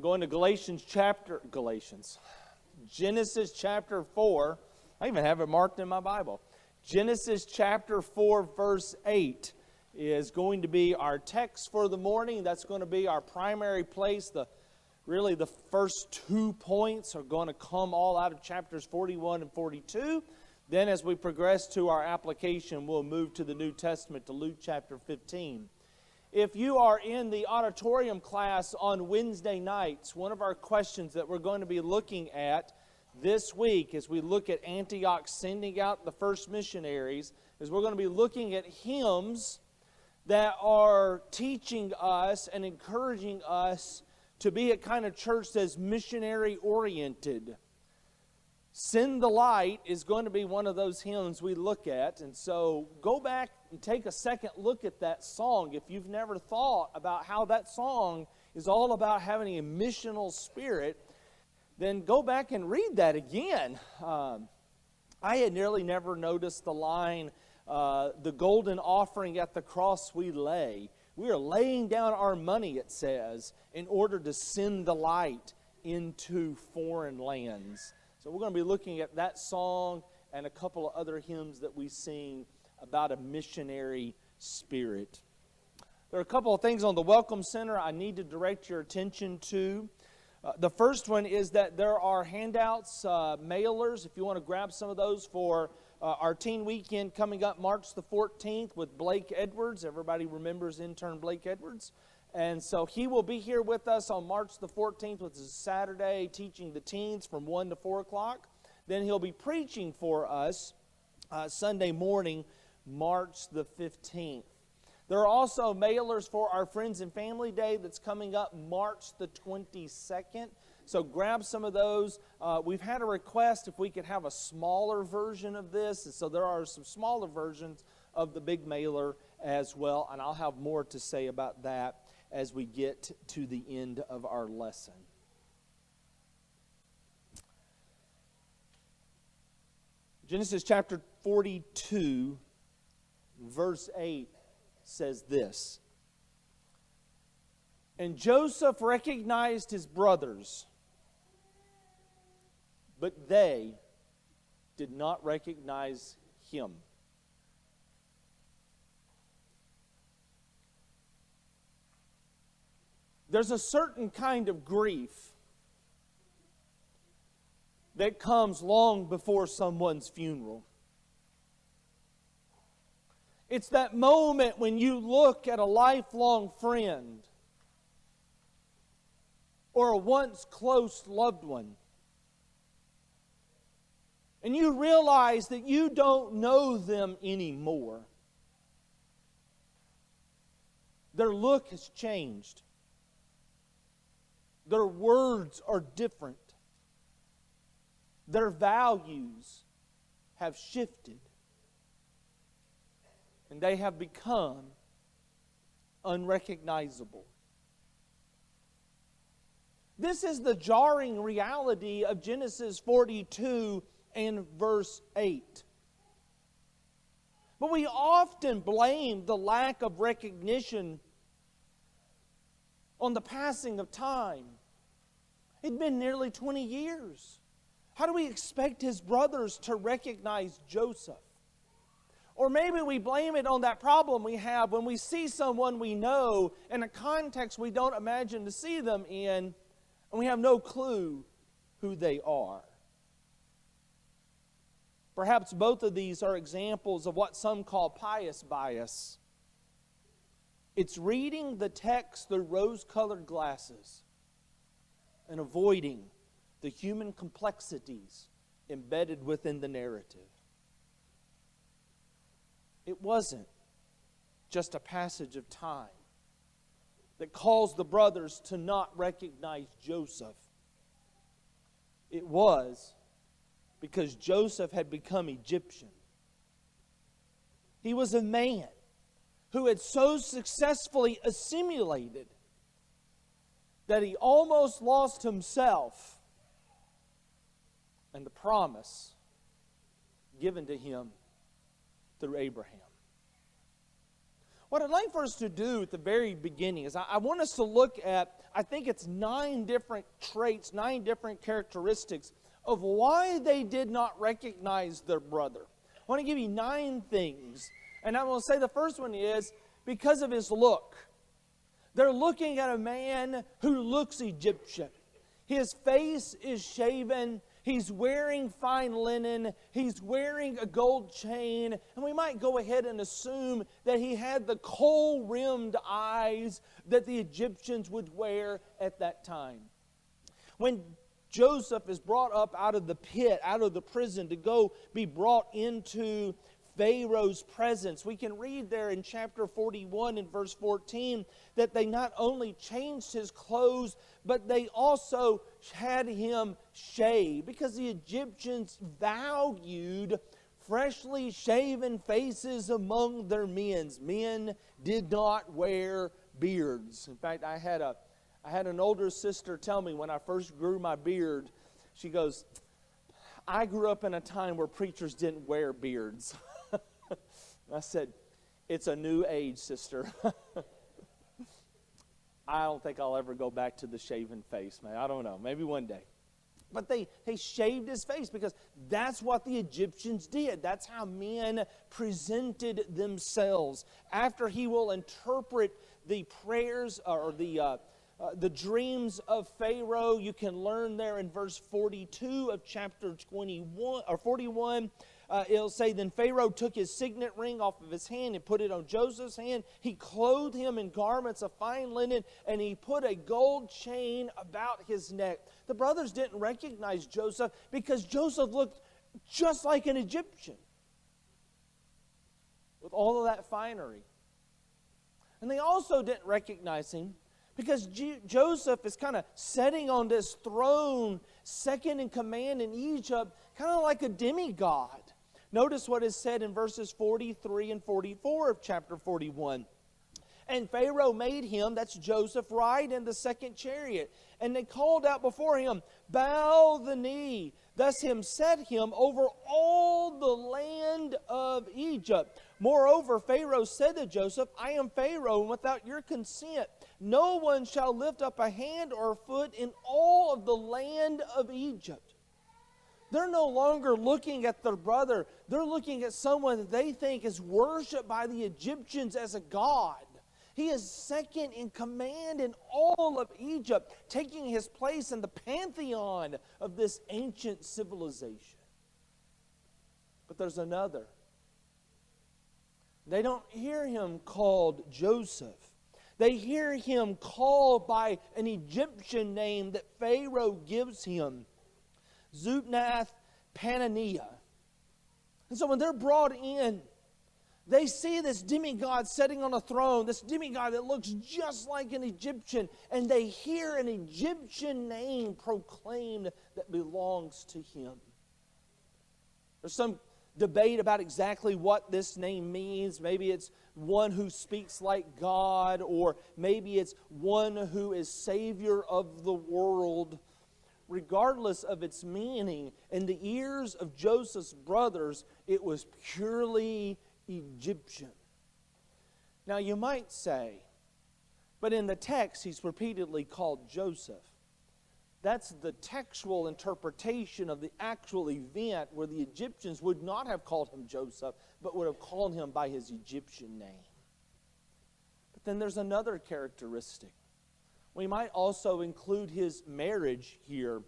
going to Genesis chapter 4. I even have it marked in my Bible. Genesis chapter 4, verse 8 is going to be our text for the morning. That's going to be our primary place. Really, the first 2 points are going to come all out of chapters 41 and 42. Then as we progress to our application, we'll move to the New Testament, to Luke chapter 15. If you are in the auditorium class on Wednesday nights, one of our questions that we're going to be looking at this week as we look at Antioch sending out the first missionaries is we're going to be looking at hymns that are teaching us and encouraging us to be a kind of church that's missionary-oriented. Send the Light is going to be one of those hymns we look at. And so go back and take a second look at that song. If you've never thought about how that song is all about having a missional spirit, then go back and read that again. I had nearly never noticed the line, the golden offering at the cross we lay. We are laying down our money, it says, in order to send the light into foreign lands. So we're going to be looking at that song and a couple of other hymns that we sing about a missionary spirit. There are a couple of things on the Welcome Center I need to direct your attention to. The first one is that there are handouts, mailers, if you want to grab some of those for our teen weekend coming up March the 14th with Blake Edwards. Everybody remembers intern Blake Edwards. And so he will be here with us on March the 14th, which is Saturday, teaching the teens from 1 to 4 o'clock. Then he'll be preaching for us Sunday morning, March the 15th. There are also mailers for our Friends and Family Day that's coming up March the 22nd. So grab some of those. We've had a request if we could have a smaller version of this. And so there are some smaller versions of the big mailer as well. And I'll have more to say about that as we get to the end of our lesson. Genesis chapter 42, verse 8 says this. And Joseph recognized his brothers, but they did not recognize him. There's a certain kind of grief that comes long before someone's funeral. It's that moment when you look at a lifelong friend or a once close loved one, and you realize that you don't know them anymore. Their look has changed. Their words are different. Their values have shifted. And they have become unrecognizable. This is the jarring reality of Genesis 42 and verse 8. But we often blame the lack of recognition on the passing of time. It'd been nearly 20 years. How do we expect his brothers to recognize Joseph? Or maybe we blame it on that problem we have when we see someone we know in a context we don't imagine to see them in, and we have no clue who they are. Perhaps both of these are examples of what some call pious bias. It's reading the text through rose-colored glasses and avoiding the human complexities embedded within the narrative. It wasn't just a passage of time that caused the brothers to not recognize Joseph. It was because Joseph had become Egyptian. He was a man who had so successfully assimilated that he almost lost himself and the promise given to him through Abraham. What I'd like for us to do at the very beginning is I want us to look at, I think it's 9 different traits, 9 different characteristics of why they did not recognize their brother. I want to give you 9 things. And I will say the first one is because of his look. They're looking at a man who looks Egyptian. His face is shaven. He's wearing fine linen. He's wearing a gold chain. And we might go ahead and assume that he had the kohl-rimmed eyes that the Egyptians would wear at that time. When Joseph is brought up out of the pit, out of the prison, to go be brought into Pharaoh's presence, we can read there in chapter 41 and verse 14 that they not only changed his clothes, but they also had him shaved, because the Egyptians valued freshly shaven faces among their men. Men did not wear beards. In fact, I had an older sister tell me when I first grew my beard, she goes, I grew up in a time where preachers didn't wear beards. I said, it's a new age, sister. I don't think I'll ever go back to the shaven face, man. I don't know. Maybe one day. But they shaved his face because that's what the Egyptians did. That's how men presented themselves. After he will interpret the prayers or the dreams of Pharaoh, you can learn there in verse 42 of chapter 21 or 41. It'll say, then Pharaoh took his signet ring off of his hand and put it on Joseph's hand. He clothed him in garments of fine linen, and he put a gold chain about his neck. The brothers didn't recognize Joseph because Joseph looked just like an Egyptian with all of that finery. And they also didn't recognize him because Joseph is kind of sitting on this throne, second in command in Egypt, kind of like a demigod. Notice what is said in verses 43 and 44 of chapter 41. And Pharaoh made him, that's Joseph, ride in the second chariot. And they called out before him, bow the knee. Thus him set him over all the land of Egypt. Moreover, Pharaoh said to Joseph, I am Pharaoh, and without your consent, no one shall lift up a hand or a foot in all of the land of Egypt. They're no longer looking at their brother. They're looking at someone that they think is worshipped by the Egyptians as a god. He is second in command in all of Egypt, taking his place in the pantheon of this ancient civilization. But there's another. They don't hear him called Joseph. They hear him called by an Egyptian name that Pharaoh gives him, Zupnath-Paneah. And so when they're brought in, they see this demigod sitting on a throne, this demigod that looks just like an Egyptian, and they hear an Egyptian name proclaimed that belongs to him. There's some debate about exactly what this name means. Maybe it's one who speaks like God, or maybe it's one who is Savior of the world. Regardless of its meaning, in the ears of Joseph's brothers, it was purely Egyptian. Now you might say, but in the text he's repeatedly called Joseph. That's the textual interpretation of the actual event where the Egyptians would not have called him Joseph, but would have called him by his Egyptian name. But then there's another characteristic. We might also include his marriage here.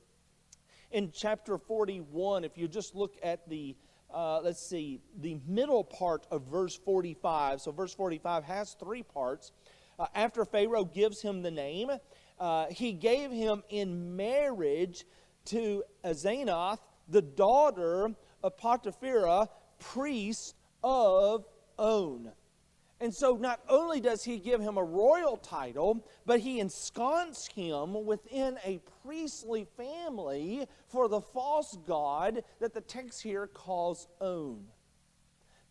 In chapter 41, if you just look at the the middle part of verse 45. So verse 45 has 3 parts. After Pharaoh gives him the name, he gave him in marriage to Asenath, the daughter of Potipharah, priest of On. And so not only does he give him a royal title, but he ensconced him within a priestly family for the false god that the text here calls On.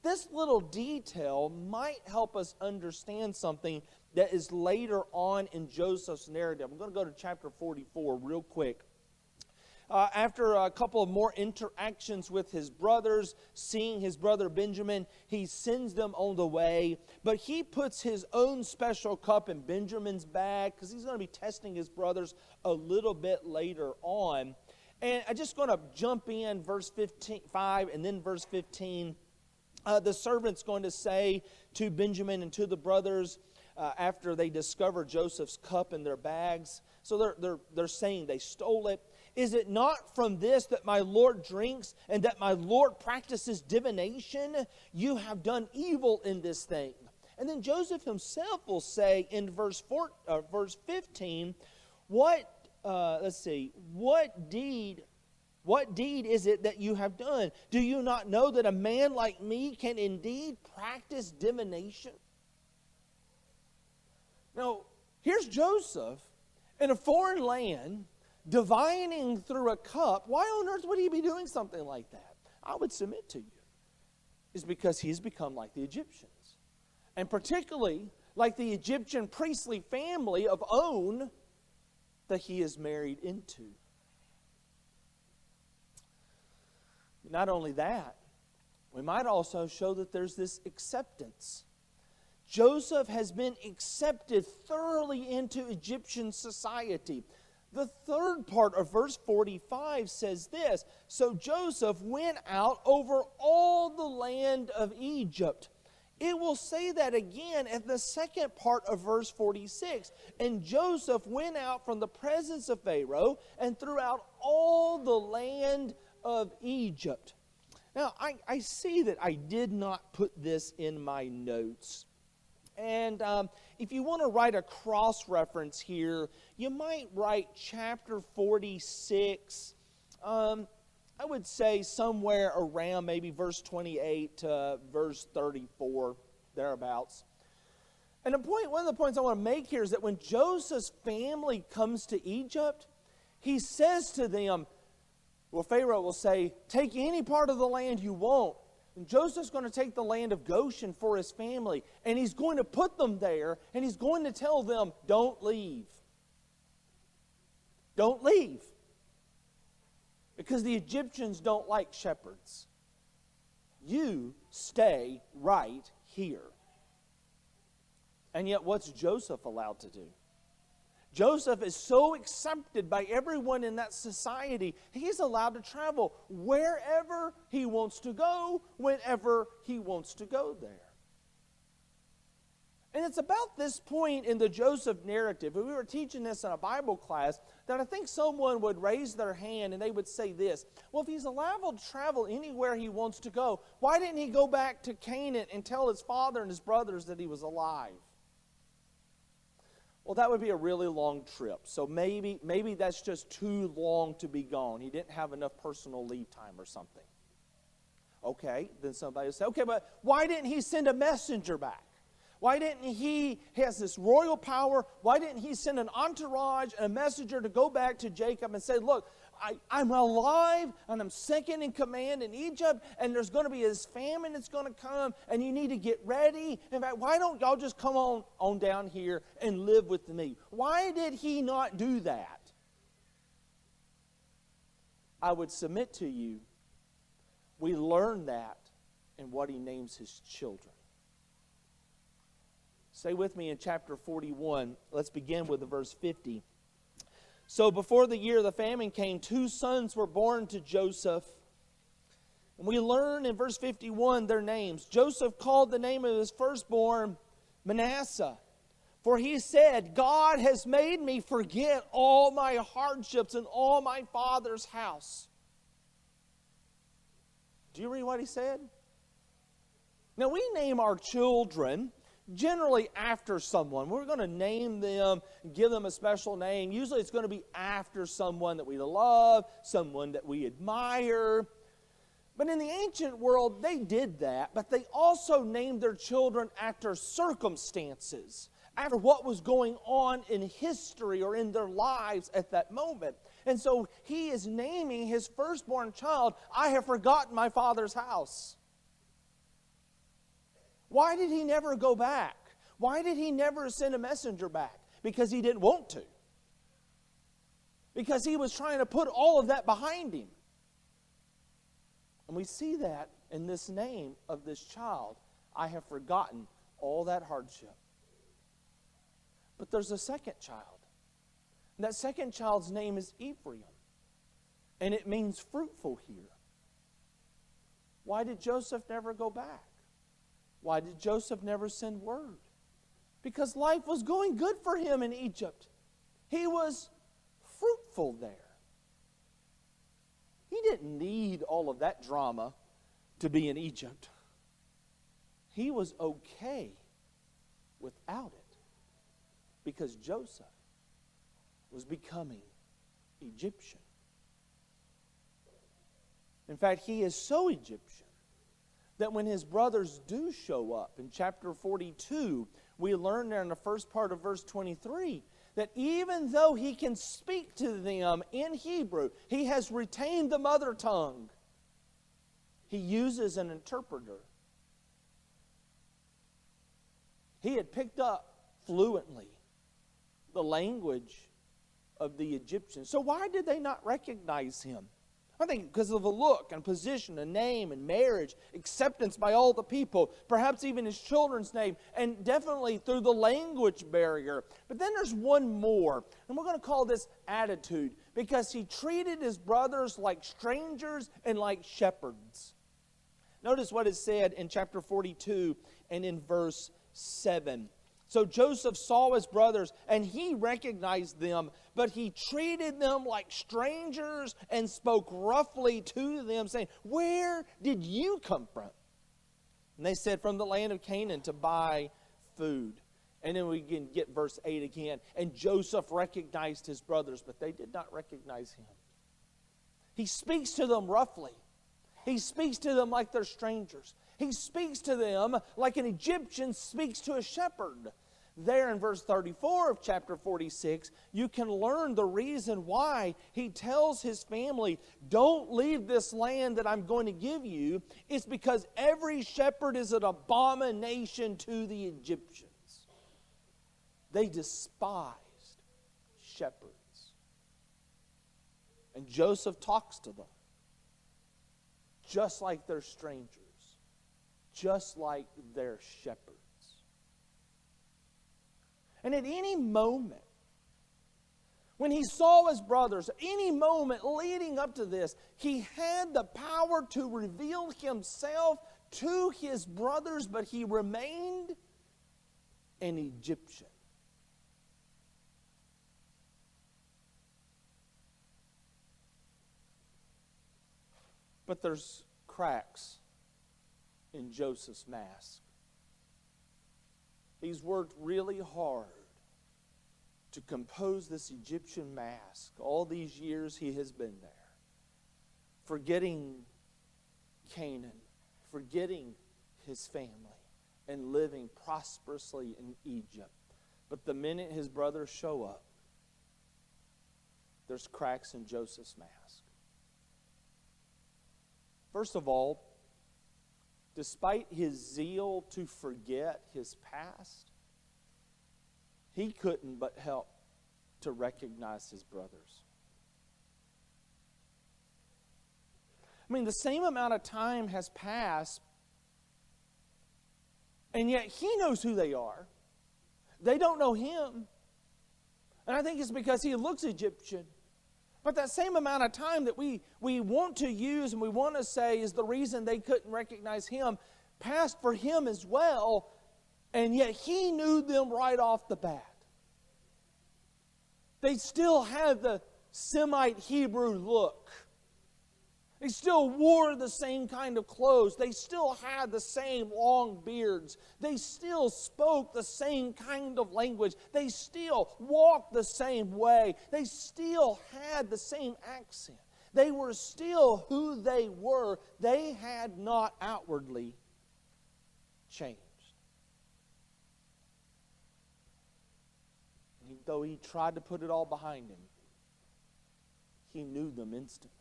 This little detail might help us understand something that is later on in Joseph's narrative. I'm going to go to chapter 44 real quick. after a couple of more interactions with his brothers, seeing his brother Benjamin, he sends them on the way. But he puts his own special cup in Benjamin's bag because he's going to be testing his brothers a little bit later on. And I'm just going to jump in verse 5 and then verse 15. The servant's going to say to Benjamin and to the brothers after they discover Joseph's cup in their bags. So they're saying they stole it. Is it not from this that my Lord drinks and that my Lord practices divination? You have done evil in this thing. And then Joseph himself will say in verse 15, what deed is it that you have done? Do you not know that a man like me can indeed practice divination? Now, here's Joseph in a foreign land, divining through a cup. Why on earth would he be doing something like that? I would submit to you, is because he's become like the Egyptians. And particularly like the Egyptian priestly family of On that he is married into. Not only that, we might also show that there's this acceptance. Joseph has been accepted thoroughly into Egyptian society. The third part of verse 45 says this, so Joseph went out over all the land of Egypt. It will say that again at the second part of verse 46. And Joseph went out from the presence of Pharaoh and throughout all the land of Egypt. Now, I see that I did not put this in my notes. And if you want to write a cross-reference here, you might write chapter 46. I would say somewhere around maybe verse 28 to verse 34, thereabouts. And one of the points I want to make here is that when Joseph's family comes to Egypt, he says to them, well, Pharaoh will say, take any part of the land you want. And Joseph's going to take the land of Goshen for his family. And he's going to put them there. And he's going to tell them, don't leave. Don't leave. Because the Egyptians don't like shepherds. You stay right here. And yet what's Joseph allowed to do? Joseph is so accepted by everyone in that society, he's allowed to travel wherever he wants to go, whenever he wants to go there. And it's about this point in the Joseph narrative, we were teaching this in a Bible class, that I think someone would raise their hand and they would say this, well, if he's allowed to travel anywhere he wants to go, why didn't he go back to Canaan and tell his father and his brothers that he was alive? Well, that would be a really long trip. So maybe that's just too long to be gone. He didn't have enough personal leave time or something. Okay, then somebody will say, okay, but why didn't he send a messenger back? Why didn't he has this royal power, why didn't he send an entourage and a messenger to go back to Jacob and say, look, I'm alive and I'm second in command in Egypt and there's going to be this famine that's going to come and you need to get ready. In fact, why don't y'all just come on down here and live with me? Why did he not do that? I would submit to you, we learn that in what he names his children. Stay with me in chapter 41. Let's begin with the verse 50. So before the year of the famine came, 2 sons were born to Joseph. And we learn in verse 51 their names. Joseph called the name of his firstborn Manasseh. For he said, God has made me forget all my hardships and all my father's house. Do you read what he said? Now we name our children generally after someone. We're going to name them, give them a special name. Usually it's going to be after someone that we love, someone that we admire. But in the ancient world, they did that, but they also named their children after circumstances, after what was going on in history or in their lives at that moment. And so he is naming his firstborn child, I have forgotten my father's house. Why did he never go back? Why did he never send a messenger back? Because he didn't want to. because he was trying to put all of that behind him. And we see that in this name of this child. I have forgotten all that hardship. But there's a second child. And that second child's name is Ephraim. And it means fruitful here. Why did Joseph never go back? Why did Joseph never send word? Because life was going good for him in Egypt. He was fruitful there. He didn't need all of that drama to be in Egypt. He was okay without it because Joseph was becoming Egyptian. In fact, he is so Egyptian that when his brothers do show up in chapter 42, we learn there in the first part of verse 23 that even though he can speak to them in Hebrew, he has retained the mother tongue. He uses an interpreter. He had picked up fluently the language of the Egyptians. So why did they not recognize him? I think because of the look and position, a name and marriage, acceptance by all the people, perhaps even his children's name, and definitely through the language barrier. But then there's one more, and we're going to call this attitude, because he treated his brothers like strangers and like shepherds. Notice what is said in chapter 42 and in verse 7. So Joseph saw his brothers, and he recognized them, but he treated them like strangers and spoke roughly to them, saying, "Where did you come from?" And they said, "From the land of Canaan to buy food." And then we can get verse 8 again. And Joseph recognized his brothers, but they did not recognize him. He speaks to them roughly. He speaks to them like they're strangers. He speaks to them like an Egyptian speaks to a shepherd. There in verse 34 of chapter 46, you can learn the reason why he tells his family, "Don't leave this land that I'm going to give you." It's because every shepherd is an abomination to the Egyptians. They despised shepherds. And Joseph talks to them just like they're strangers, just like they're shepherds. And at any moment, when he saw his brothers, any moment leading up to this, he had the power to reveal himself to his brothers, but he remained an Egyptian. But there's cracks in Joseph's mask. He's worked really hard to compose this Egyptian mask. All these years he has been there, forgetting Canaan, forgetting his family, and living prosperously in Egypt. But the minute his brothers show up, there's cracks in Joseph's mask. First of all, despite his zeal to forget his past, he couldn't but help to recognize his brothers. I mean, the same amount of time has passed, and yet he knows who they are. They don't know him. And I think it's because he looks Egyptian. But that same amount of time that we want to use and we want to say is the reason they couldn't recognize him passed for him as well, and yet he knew them right off the bat. They still had the Semite Hebrew look. They still wore the same kind of clothes. They still had the same long beards. They still spoke the same kind of language. They still walked the same way. They still had the same accent. They were still who they were. They had not outwardly changed. And though he tried to put it all behind him, he knew them instantly.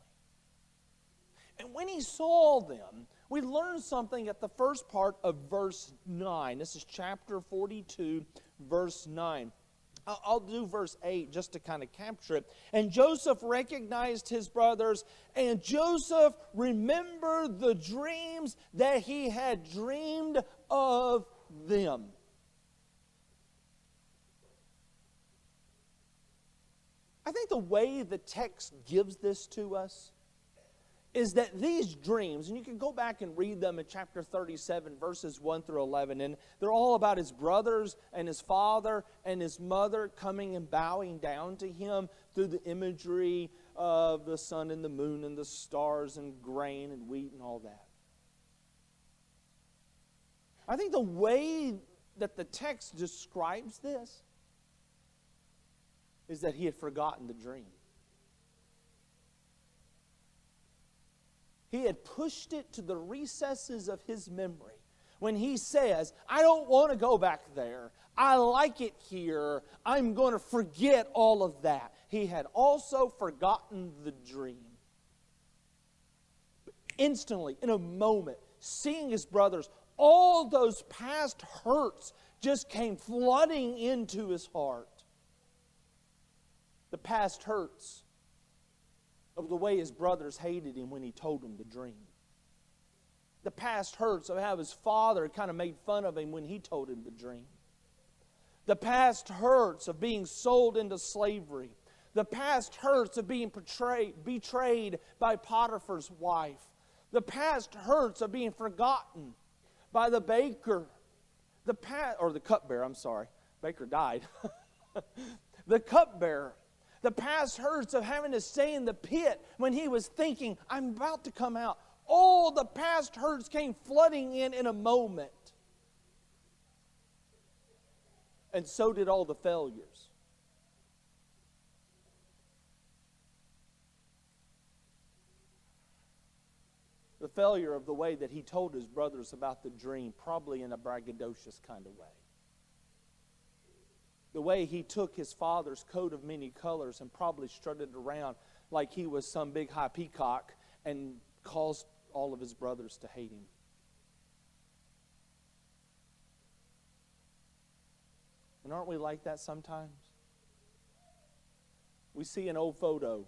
And when he saw them, we learn something at the first part of verse 9. This is chapter 42, verse 9. I'll do verse 8 just to kind of capture it. And Joseph recognized his brothers, and Joseph remembered the dreams that he had dreamed of them. I think the way the text gives this to us is that these dreams, and you can go back and read them in chapter 37, verses 1 through 11, and they're all about his brothers and his father and his mother coming and bowing down to him through the imagery of the sun and the moon and the stars and grain and wheat and all that. I think the way that the text describes this is that he had forgotten the dream. He had pushed it to the recesses of his memory when he says, I don't want to go back there. I like it here. I'm going to forget all of that. He had also forgotten the dream. Instantly, in a moment, seeing his brothers, all those past hurts just came flooding into his heart. The past hurts of the way his brothers hated him when he told them the dream. The past hurts of how his father kind of made fun of him when he told him the dream. The past hurts of being sold into slavery. The past hurts of being betrayed by Potiphar's wife. The past hurts of being forgotten by the baker. The cupbearer, I'm sorry. Baker died. The cupbearer. The past hurts of having to stay in the pit when he was thinking, I'm about to come out. All the past hurts came flooding in a moment. And so did all the failures. The failure of the way that he told his brothers about the dream, probably in a braggadocious kind of way. The way he took his father's coat of many colors and probably strutted around like he was some big high peacock and caused all of his brothers to hate him. And aren't we like that sometimes? We see an old photo.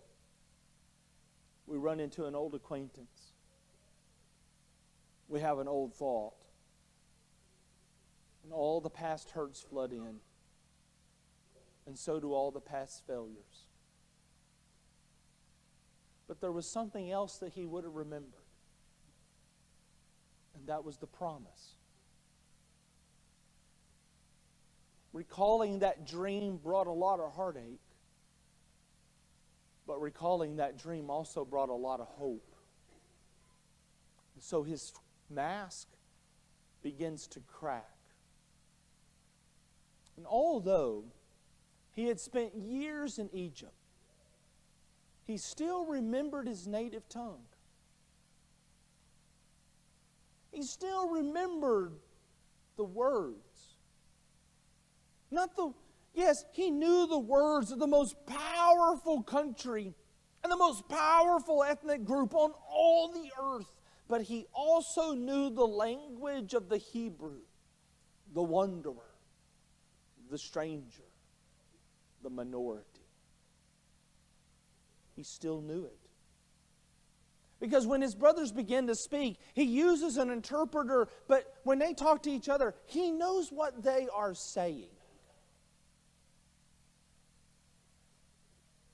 We run into an old acquaintance. We have an old thought. And all the past hurts flood in. And so do all the past failures. But there was something else that he would have remembered. And that was the promise. Recalling that dream brought a lot of heartache. But recalling that dream also brought a lot of hope. And so his mask begins to crack. And although he had spent years in Egypt, he still remembered his native tongue. He still remembered the words. Yes, he knew the words of the most powerful country and the most powerful ethnic group on all the earth. But he also knew the language of the Hebrew, the wanderer, the stranger, the minority. He still knew it. Because when his brothers begin to speak, he uses an interpreter, but when they talk to each other, he knows what they are saying.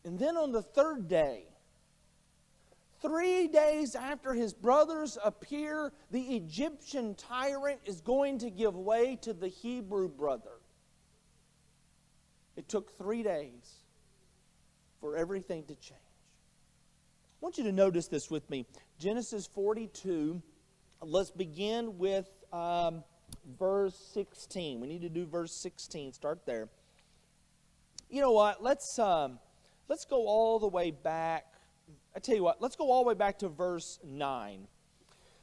And then on the third day, 3 days after his brothers appear, the Egyptian tyrant is going to give way to the Hebrew brother. It took 3 days for everything to change. I want you to notice this with me. Genesis 42, let's begin with verse 16. We need to do verse 16. Start there. You know what? Let's go all the way back. I tell you what, let's go all the way back to verse 9.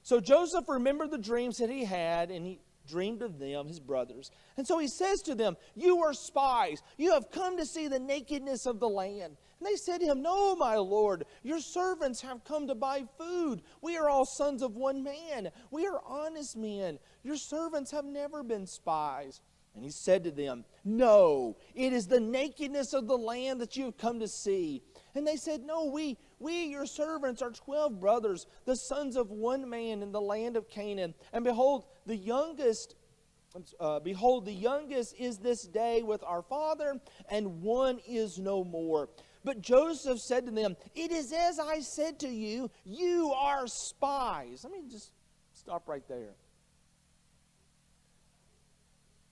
So Joseph remembered the dreams that he had, and he dreamed of them, his brothers. And so he says to them, you are spies. You have come to see the nakedness of the land. And they said to him, no, my lord, your servants have come to buy food. We are all sons of one man. We are honest men. Your servants have never been spies. And he said to them, "No, it is the nakedness of the land that you have come to see." And they said, "No, we your servants are 12 brothers, the sons of one man in the land of Canaan. And behold, the youngest is this day with our father, and one is no more." But Joseph said to them, "It is as I said to you, you are spies." Let me just stop right there.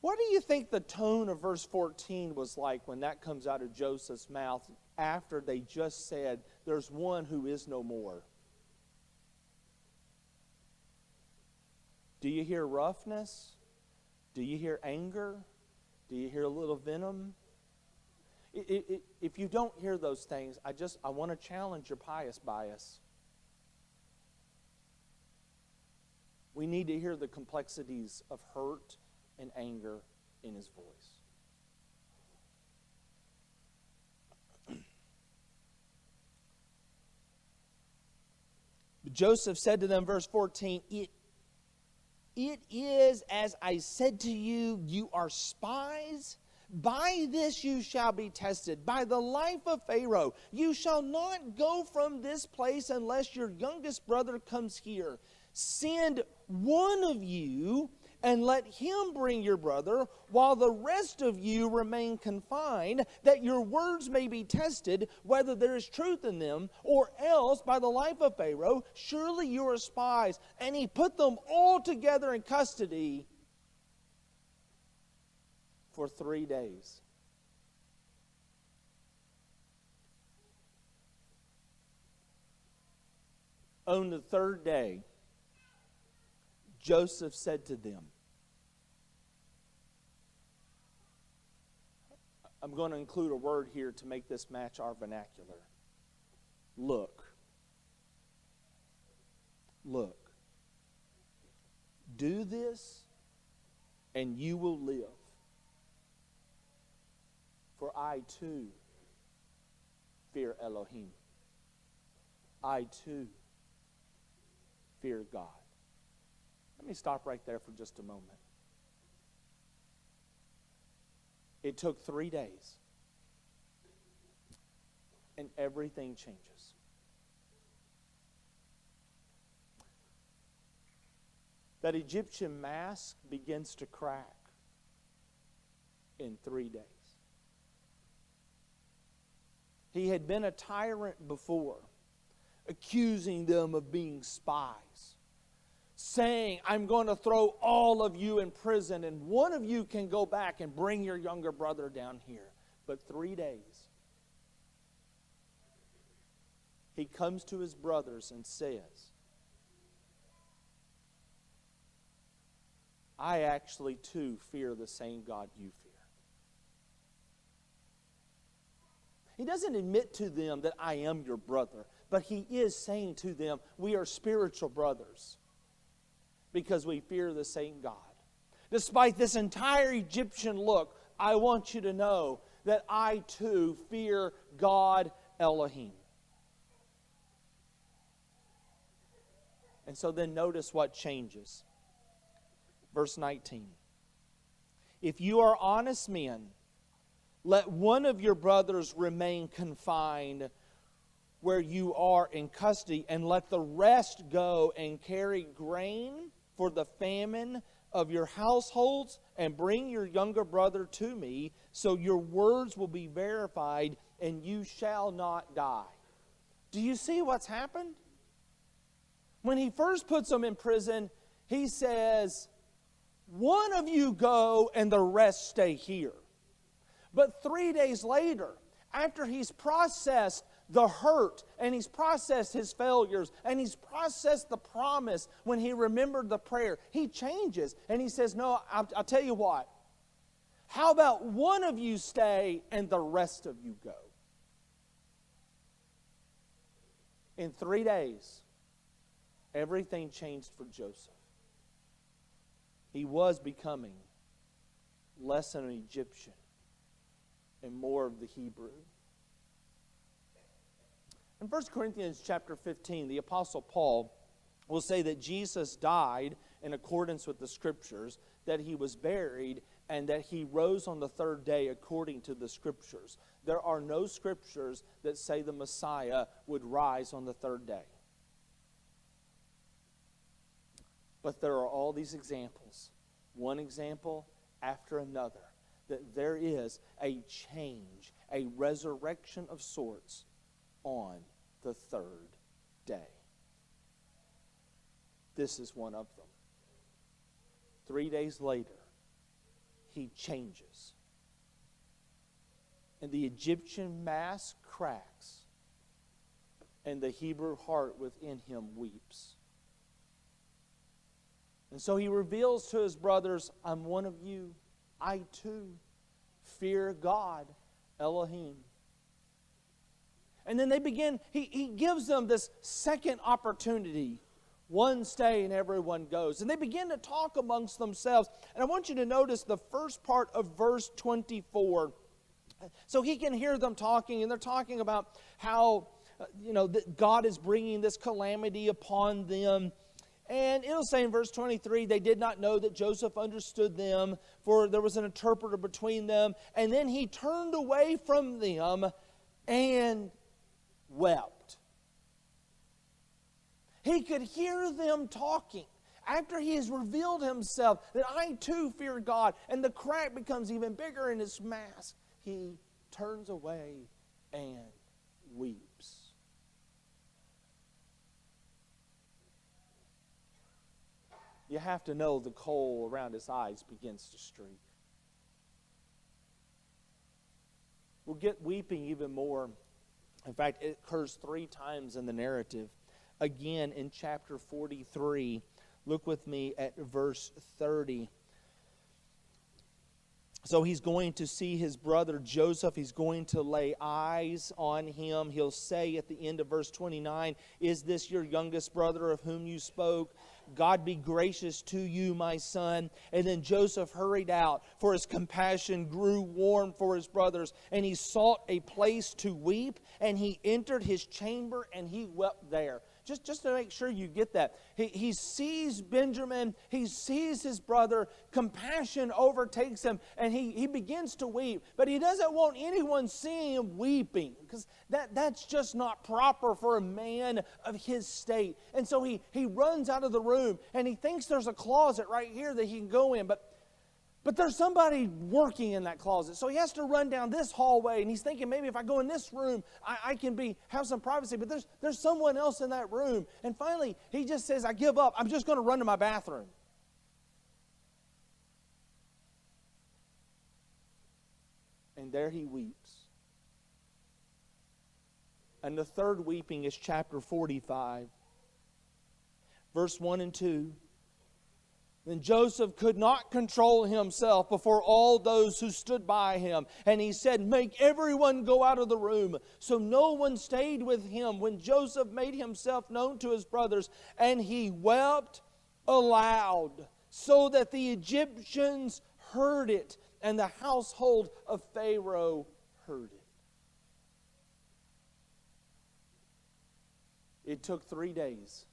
What do you think the tone of verse 14 was like when that comes out of Joseph's mouth after they just said, "There's one who is no more"? Do you hear roughness? Do you hear anger? Do you hear a little venom? If you don't hear those things, I want to challenge your pious bias. We need to hear the complexities of hurt and anger in his voice. But Joseph said to them, verse 14, It is as I said to you, you are spies. By this you shall be tested. By the life of Pharaoh, you shall not go from this place unless your youngest brother comes here. Send one of you and let him bring your brother, while the rest of you remain confined, that your words may be tested, whether there is truth in them, or else, by the life of Pharaoh, surely you are spies. And he put them all together in custody for 3 days. On the third day, Joseph said to them, I'm going to include a word here to make this match our vernacular. Look. Look. Do this, and you will live. For I too fear Elohim. I too fear God. Let me stop right there for just a moment. It took 3 days, and everything changes. That Egyptian mask begins to crack in 3 days. He had been a tyrant before, accusing them of being spies, saying, I'm going to throw all of you in prison, and one of you can go back and bring your younger brother down here. But 3 days, he comes to his brothers and says, I actually too fear the same God you fear. He doesn't admit to them that I am your brother, but he is saying to them, we are spiritual brothers because we fear the same God. Despite this entire Egyptian look, I want you to know that I too fear God Elohim. And so then notice what changes. Verse 19. If you are honest men, let one of your brothers remain confined where you are in custody, and let the rest go and carry grain for the famine of your households, and bring your younger brother to me, so your words will be verified, and you shall not die. Do you see what's happened? When he first puts them in prison, he says, one of you go and the rest stay here. But 3 days later, after he's processed the hurt, and he's processed his failures, and he's processed the promise when he remembered the prayer, he changes and he says, no, I'll tell you what. How about one of you stay and the rest of you go? In 3 days, everything changed for Joseph. He was becoming less an Egyptian and more of the Hebrew. In 1 Corinthians chapter 15, the Apostle Paul will say that Jesus died in accordance with the Scriptures, that he was buried, and that he rose on the third day according to the Scriptures. There are no Scriptures that say the Messiah would rise on the third day. But there are all these examples, one example after another, that there is a change, a resurrection of sorts on the third day. This is one of them. 3 days later, he changes. And the Egyptian mask cracks, and the Hebrew heart within him weeps. And so he reveals to his brothers, I'm one of you. I too fear God, Elohim. And then they begin, he gives them this second opportunity. One stay and everyone goes. And they begin to talk amongst themselves. And I want you to notice the first part of verse 24. So he can hear them talking, and they're talking about how, that God is bringing this calamity upon them. And it'll say in verse 23, they did not know that Joseph understood them, for there was an interpreter between them. And then he turned away from them and wept. He could hear them talking after he has revealed himself that I too fear God, and the crack becomes even bigger in his mask. He turns away and weeps. You have to know the coal around his eyes begins to streak. We'll get weeping even more. In fact, it occurs 3 times in the narrative. Again, in chapter 43, look with me at verse 30. So he's going to see his brother Joseph. He's going to lay eyes on him. He'll say at the end of verse 29, is this your youngest brother of whom you spoke? God be gracious to you, my son. And then Joseph hurried out, for his compassion grew warm for his brothers. And he sought a place to weep, and he entered his chamber, and he wept there. Just to make sure you get that. He sees Benjamin, he sees his brother, compassion overtakes him, and he begins to weep. But he doesn't want anyone seeing him weeping, because that's just not proper for a man of his state. And so he runs out of the room, and he thinks there's a closet right here that he can go in, but there's somebody working in that closet. So he has to run down this hallway, and he's thinking, maybe if I go in this room, I can have some privacy. But there's someone else in that room. And finally, he just says, I give up. I'm just going to run to my bathroom. And there he weeps. And the third weeping is chapter 45, verse 1 and 2. Then Joseph could not control himself before all those who stood by him. And he said, make everyone go out of the room. So no one stayed with him when Joseph made himself known to his brothers. And he wept aloud, so that the Egyptians heard it, and the household of Pharaoh heard it. It took 3 days.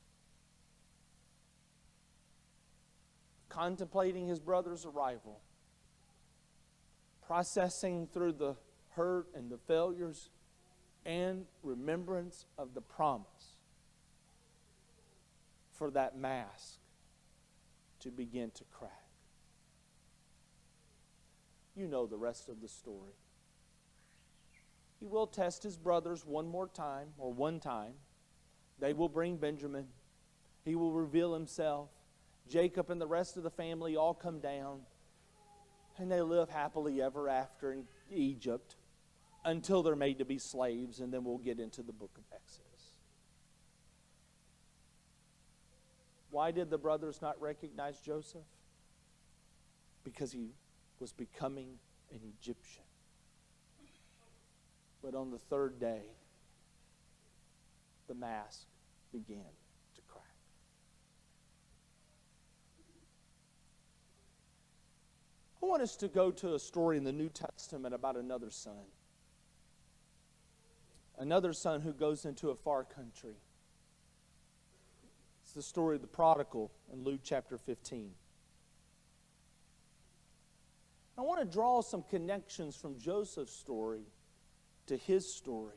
Contemplating his brother's arrival, processing through the hurt and the failures, and remembrance of the promise for that mask to begin to crack. You know the rest of the story. He will test his brothers one more time, or one time. They will bring Benjamin. He will reveal himself. Jacob and the rest of the family all come down, and they live happily ever after in Egypt until they're made to be slaves, and then we'll get into the book of Exodus. Why did the brothers not recognize Joseph? Because he was becoming an Egyptian. But on the third day, the mask began to crack. I want us to go to a story in the New Testament about another son. Another son who goes into a far country. It's the story of the prodigal in Luke chapter 15. I want to draw some connections from Joseph's story to his story.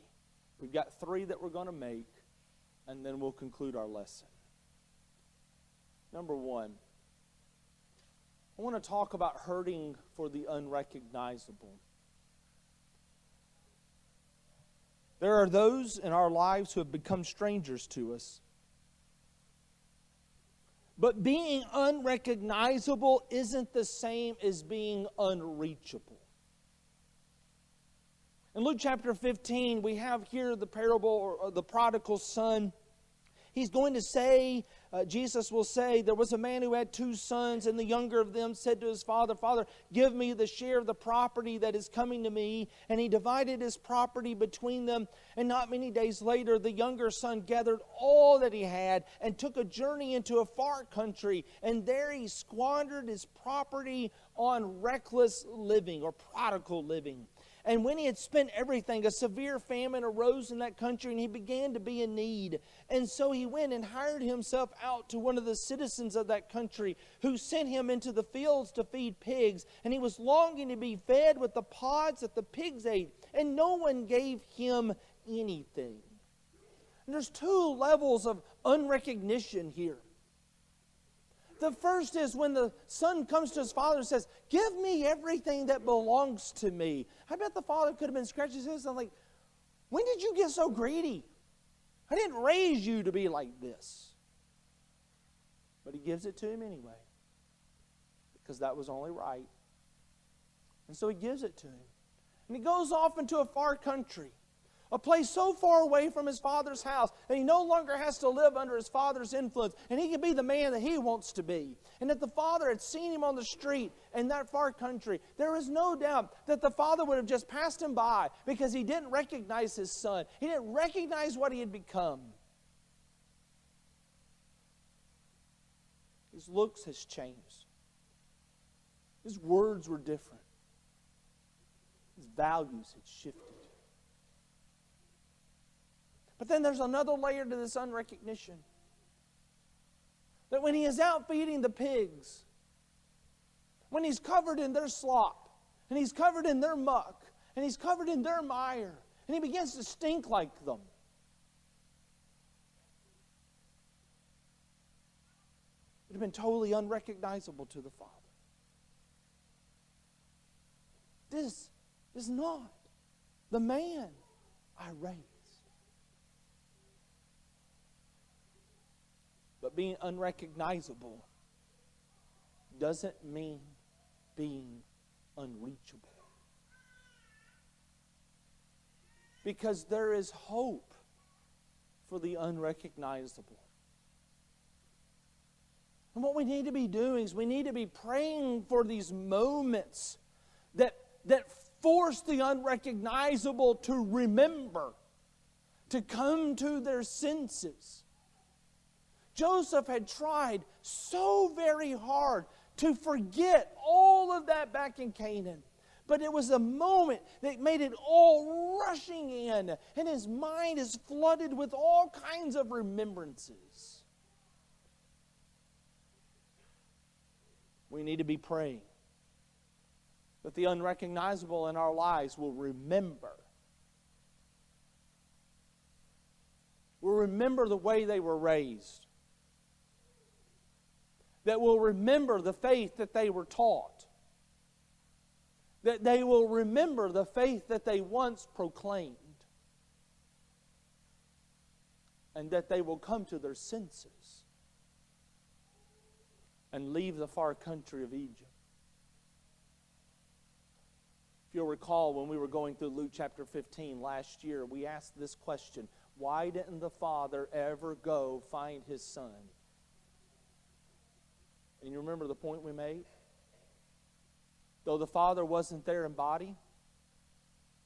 We've got 3 that we're going to make, and then we'll conclude our lesson. Number 1, I want to talk about hurting for the unrecognizable. There are those in our lives who have become strangers to us. But being unrecognizable isn't the same as being unreachable. In Luke chapter 15, we have here the parable of the prodigal son. He's going to say, Jesus will say, there was a man who had 2 sons, and the younger of them said to his father, Father, give me the share of the property that is coming to me. And he divided his property between them. And not many days later, the younger son gathered all that he had and took a journey into a far country. And there he squandered his property on reckless living or prodigal living. And when he had spent everything, a severe famine arose in that country, and he began to be in need. And so he went and hired himself out to one of the citizens of that country, who sent him into the fields to feed pigs. And he was longing to be fed with the pods that the pigs ate, and no one gave him anything. And there's 2 levels of unrecognition here. The first is when the son comes to his father and says, give me everything that belongs to me. I bet the father could have been scratching his head and like, when did you get so greedy? I didn't raise you to be like this. But he gives it to him anyway, because that was only right. And so he gives it to him. And he goes off into a far country, a place so far away from his father's house that he no longer has to live under his father's influence, and he can be the man that he wants to be. And if the father had seen him on the street in that far country, there is no doubt that the father would have just passed him by, because he didn't recognize his son. He didn't recognize what he had become. His looks has changed. His words were different. His values had shifted. But then there's another layer to this unrecognition. That when he is out feeding the pigs, when he's covered in their slop, and he's covered in their muck, and he's covered in their mire, and he begins to stink like them, it would have been totally unrecognizable to the father. This is not the man I raised. But being unrecognizable doesn't mean being unreachable. Because there is hope for the unrecognizable. And what we need to be doing is we need to be praying for these moments that force the unrecognizable to remember, to come to their senses. Joseph had tried so very hard to forget all of that back in Canaan. But it was a moment that made it all rushing in. And his mind is flooded with all kinds of remembrances. We need to be praying that the unrecognizable in our lives will remember. Will remember the way they were raised. That will remember the faith that they were taught. That they will remember the faith that they once proclaimed. And that they will come to their senses and leave the far country of Egypt. If you'll recall, when we were going through Luke chapter 15 last year, we asked this question: why didn't the father ever go find his son? And you remember the point we made? Though the father wasn't there in body,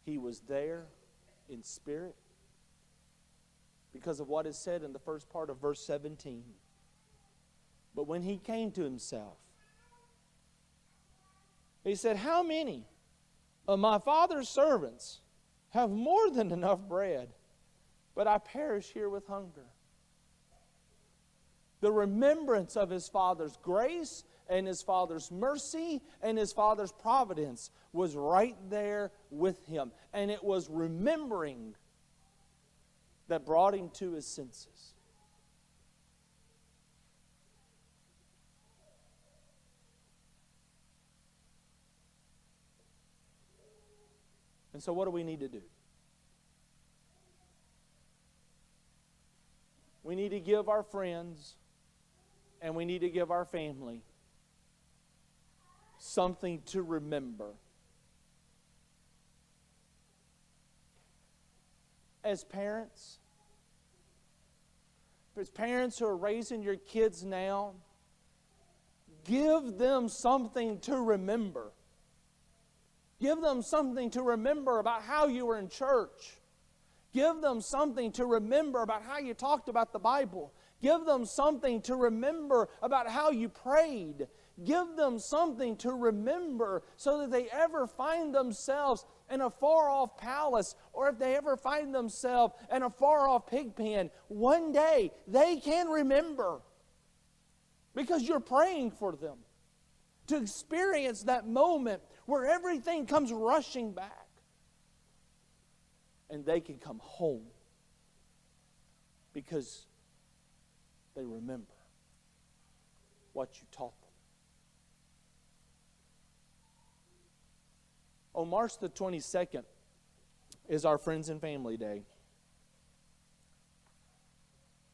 he was there in spirit, because of what is said in the first part of verse 17. But when he came to himself, he said, how many of my father's servants have more than enough bread, but I perish here with hunger? The remembrance of his father's grace and his father's mercy and his father's providence was right there with him. And it was remembering that brought him to his senses. And so what do we need to do? We need to give our friends and we need to give our family something to remember. As parents who are raising your kids now, give them something to remember. Give them something to remember about how you were in church. Give them something to remember about how you talked about the Bible. Give them something to remember about how you prayed. Give them something to remember so that they ever find themselves in a far-off palace, or if they ever find themselves in a far-off pigpen, one day they can remember because you're praying for them to experience that moment where everything comes rushing back. And they can come home because they remember what you taught them. On March the 22nd is our Friends and Family Day.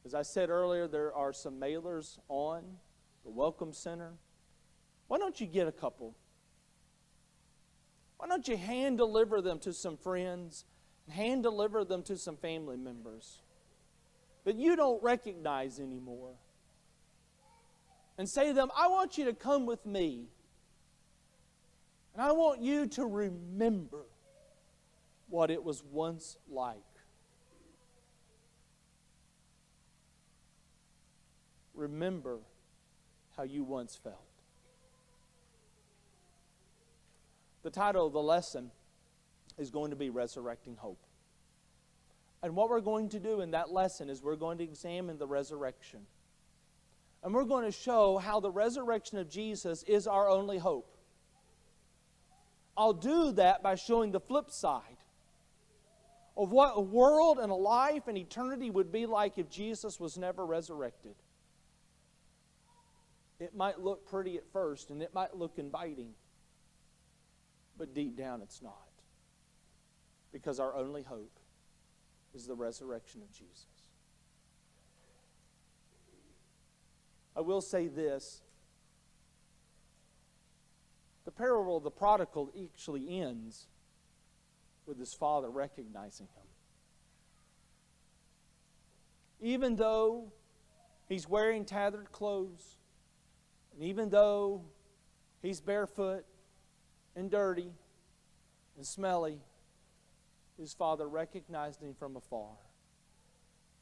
As I said earlier, there are some mailers on the Welcome Center. Why don't you get a couple? Why don't you hand deliver them to some friends? Hand deliver them to some family members that you don't recognize anymore. And say to them, I want you to come with me. And I want you to remember what it was once like. Remember how you once felt. The title of the lesson is going to be Resurrecting Hope. And what we're going to do in that lesson is we're going to examine the resurrection. And we're going to show how the resurrection of Jesus is our only hope. I'll do that by showing the flip side of what a world and a life and eternity would be like if Jesus was never resurrected. It might look pretty at first and it might look inviting, but deep down it's not. Because our only hope is the resurrection of Jesus. I will say this. The parable of the prodigal actually ends with his father recognizing him. Even though he's wearing tattered clothes, and even though he's barefoot and dirty and smelly, his father recognized him from afar.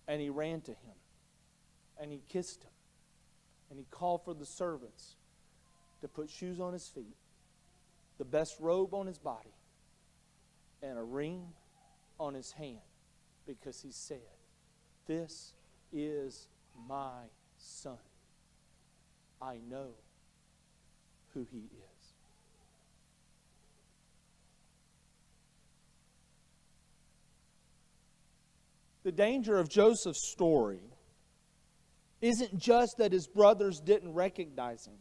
And he ran to him. And he kissed him. And he called for the servants to put shoes on his feet, the best robe on his body, and a ring on his hand. Because he said, this is my son. I know who he is. The danger of Joseph's story isn't just that his brothers didn't recognize him,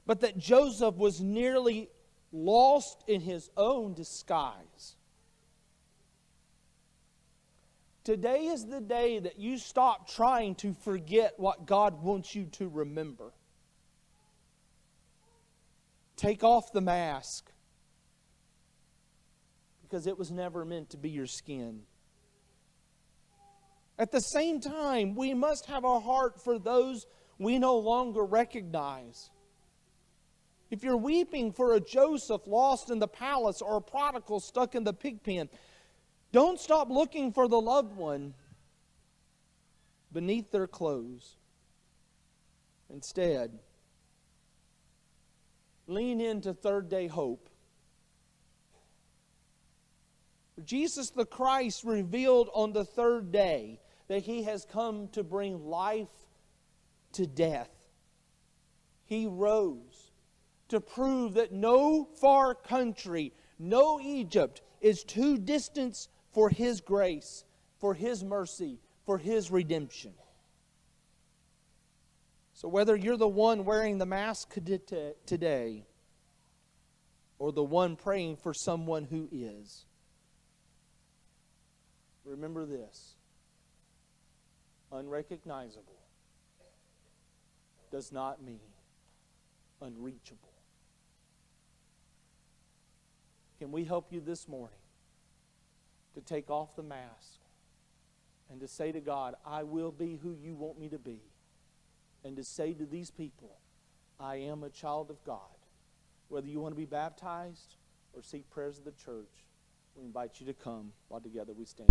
but that Joseph was nearly lost in his own disguise. Today is the day that you stop trying to forget what God wants you to remember. Take off the mask, because it was never meant to be your skin. At the same time, we must have a heart for those we no longer recognize. If you're weeping for a Joseph lost in the palace or a prodigal stuck in the pigpen, don't stop looking for the loved one beneath their clothes. Instead, lean into third day hope. Jesus the Christ revealed on the third day that He has come to bring life to death He rose to prove that no far country, no Egypt is too distant for His grace, for His mercy, for His redemption. So whether you're the one wearing the mask today, or the one praying for someone who is, remember this: unrecognizable does not mean unreachable. Can we help you this morning to take off the mask and to say to God, I will be who you want me to be, and to say to these people, I am a child of God? Whether you want to be baptized or seek prayers of the church, we invite you to come while together we stand.